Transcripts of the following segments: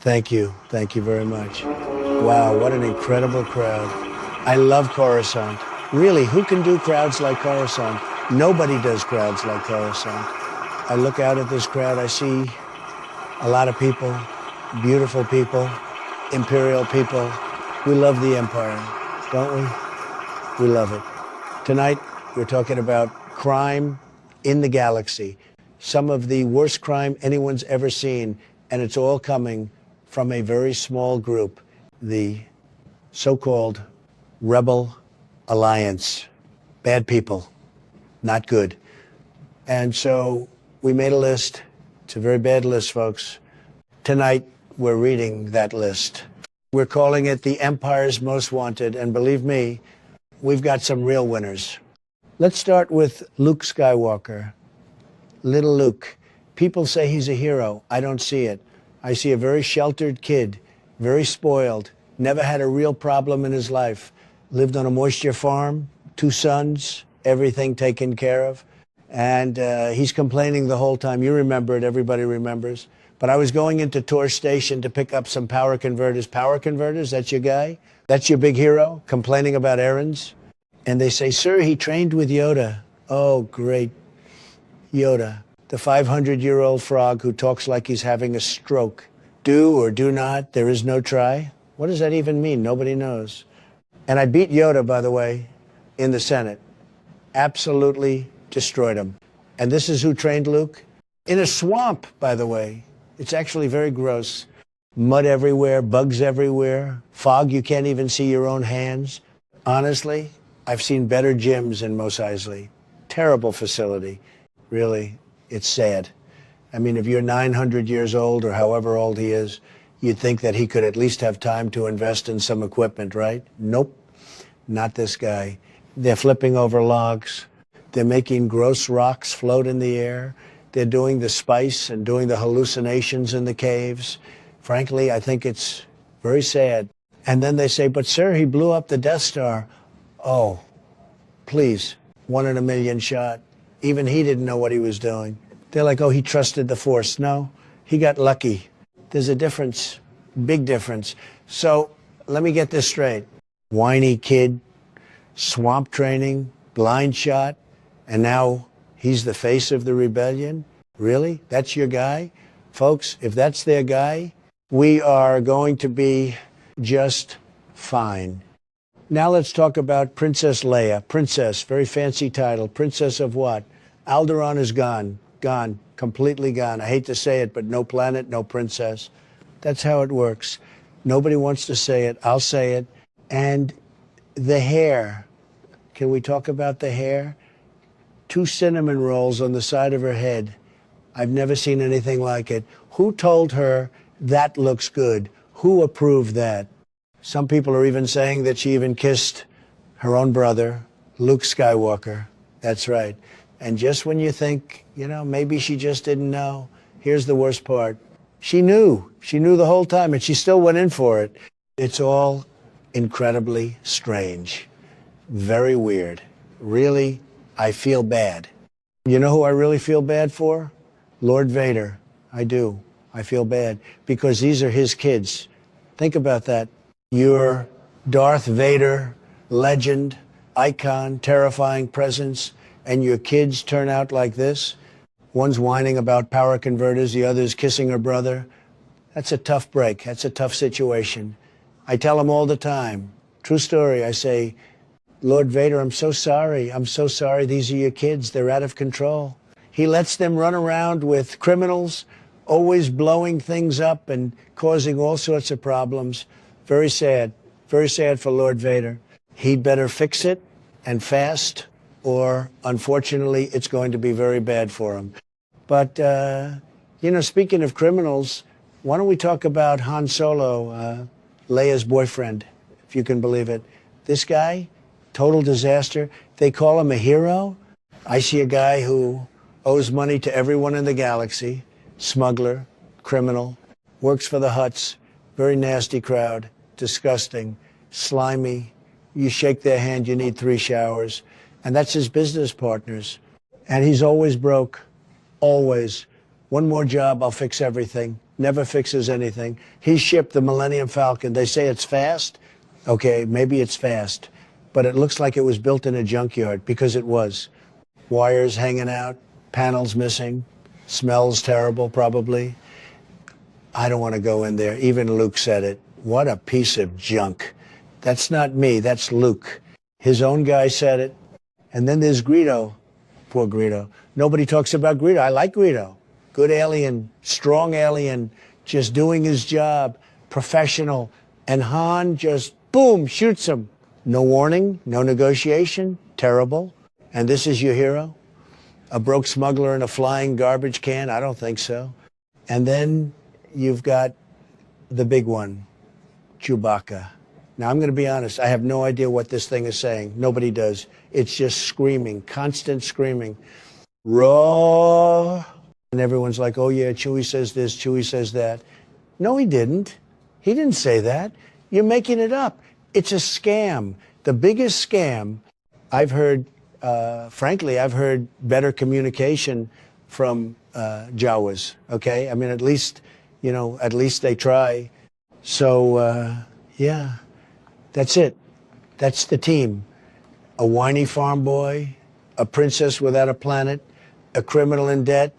Thank you. Thank you very much. Wow, what an incredible crowd. I love Coruscant. Really, who can do crowds like Coruscant? Nobody does crowds like Coruscant. I look out at this crowd, I see a lot of people, beautiful people, Imperial people. We love the Empire, don't we? We love it. Tonight, we're talking about crime in the galaxy. Some of the worst crime anyone's ever seen, and it's all coming from a very small group, the so-called Rebel Alliance. Bad people, not good. And so we made a list. It's a very bad list, folks. Tonight, we're reading that list. We're calling it the Empire's Most Wanted, and believe me, we've got some real winners. Let's start with Luke Skywalker. Little Luke. People say he's a hero. I don't see it. I see a very sheltered kid, very spoiled, never had a real problem in his life, lived on a moisture farm, 2 sons, everything taken care of. And he's complaining the whole time. You remember it, everybody remembers. But I was going into Tor Station to pick up some power converters. Power converters, that's your guy? That's your big hero, complaining about errands? And they say, sir, he trained with Yoda. Oh, great. Yoda, the 500-year-old frog who talks like he's having a stroke. Do or do not, there is no try. What does that even mean? Nobody knows. And I beat Yoda, by the way, in the Senate. Absolutely destroyed him. And this is who trained Luke? In a swamp, by the way. It's actually very gross. Mud everywhere, bugs everywhere, fog, you can't even see your own hands. Honestly, I've seen better gyms in Mos Eisley. Terrible facility. Really, it's sad. I mean, if you're 900 years old or however old he is, you'd think that he could at least have time to invest in some equipment, right? Nope, not this guy. They're flipping over logs. They're making gross rocks float in the air. They're doing the spice and doing the hallucinations in the caves. Frankly, I think it's very sad. And then they say, but sir, he blew up the Death Star. Oh, please, 1 in a million shot. Even he didn't know what he was doing. They're like, oh, he trusted the Force. No, he got lucky. There's a difference, big difference. So let me get this straight. Whiny kid, swamp training, blind shot, and now he's the face of the rebellion? Really? That's your guy? Folks, if that's their guy, we are going to be just fine. Now let's talk about Princess Leia. Princess, very fancy title. Princess of what? Alderaan is gone. Gone. Completely gone. I hate to say it, but no planet, no princess. That's how it works. Nobody wants to say it. I'll say it. And the hair. Can we talk about the hair? 2 cinnamon rolls on the side of her head. I've never seen anything like it. Who told her that looks good? Who approved that? Some people are even saying that she even kissed her own brother, Luke Skywalker. That's right. And just when you think, you know, maybe she just didn't know, here's the worst part. She knew. She knew the whole time, and she still went in for it. It's all incredibly strange. Very weird. Really, I feel bad. You know who I really feel bad for? Lord Vader. I do. I feel bad because these are his kids. Think about that. Your Darth Vader, legend, icon, terrifying presence, and your kids turn out like this. One's whining about power converters, the other's kissing her brother. That's a tough break. That's a tough situation. I tell them all the time. True story. I say, Lord Vader, I'm so sorry. I'm so sorry. These are your kids. They're out of control. He lets them run around with criminals, always blowing things up and causing all sorts of problems. Very sad. Very sad for Lord Vader. He'd better fix it and fast, or unfortunately, it's going to be very bad for him. But, you know, speaking of criminals, why don't we talk about Han Solo, Leia's boyfriend, if you can believe it. This guy, total disaster. They call him a hero. I see a guy who owes money to everyone in the galaxy, smuggler, criminal, works for the Hutts, very nasty crowd, disgusting, slimy. You shake their hand, you need 3 showers. And that's his business partners. And he's always broke, always. One more job, I'll fix everything. never fixes anything. He shipped the Millennium Falcon. They say it's fast. Okay, maybe it's fast, but it looks like it was built in a junkyard, because it was. Wires hanging out, panels missing, smells terrible probably. I don't want to go in there. Even Luke said it. What a piece of junk. That's not me, that's Luke. His own guy said it. And then there's Greedo. Poor Greedo. Nobody talks about Greedo. I like Greedo. Good alien, strong alien, just doing his job, professional. And Han just, boom, shoots him. No warning, no negotiation, terrible. And this is your hero? A broke smuggler in a flying garbage can? I don't think so. And then you've got the big one, Chewbacca. Now, I'm going to be honest. I have no idea what this thing is saying. Nobody does. It's just screaming, constant screaming. Raw. And everyone's like, oh, yeah, Chewie says this, Chewie says that. No, he didn't. He didn't say that. You're making it up. It's a scam. The biggest scam. I've heard, frankly, I've heard better communication from Jawas, okay? I mean, at least, you know, at least they try. So, yeah, that's it. That's the team. A whiny farm boy, a princess without a planet, a criminal in debt,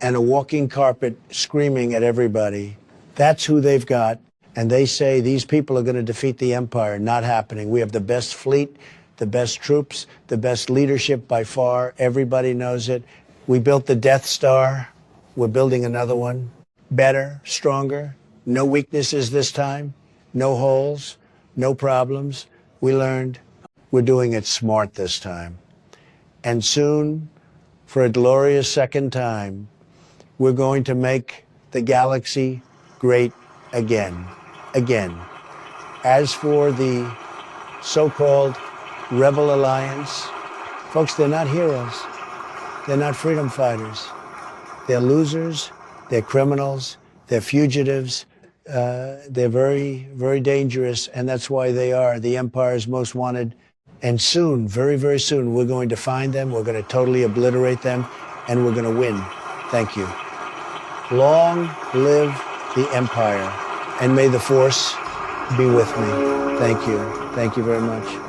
and a walking carpet screaming at everybody. That's who they've got. And they say these people are going to defeat the Empire. Not happening. We have the best fleet, the best troops, the best leadership by far. Everybody knows it. We built the Death Star. We're building another one. Better, stronger, no weaknesses this time, no holes, no problems. We learned we're doing it smart this time. And soon, for a glorious second time, we're going to make the galaxy great again. Again. As for the so-called Rebel Alliance, folks, they're not heroes. They're not freedom fighters. They're losers. They're criminals. They're fugitives. They're very, very dangerous, and that's why they are the Empire's most wanted. And soon, very, very soon, we're going to find them. We're going to totally obliterate them, and we're going to win. Thank you. Long live the Empire, and may the Force be with me. Thank you. Thank you very much.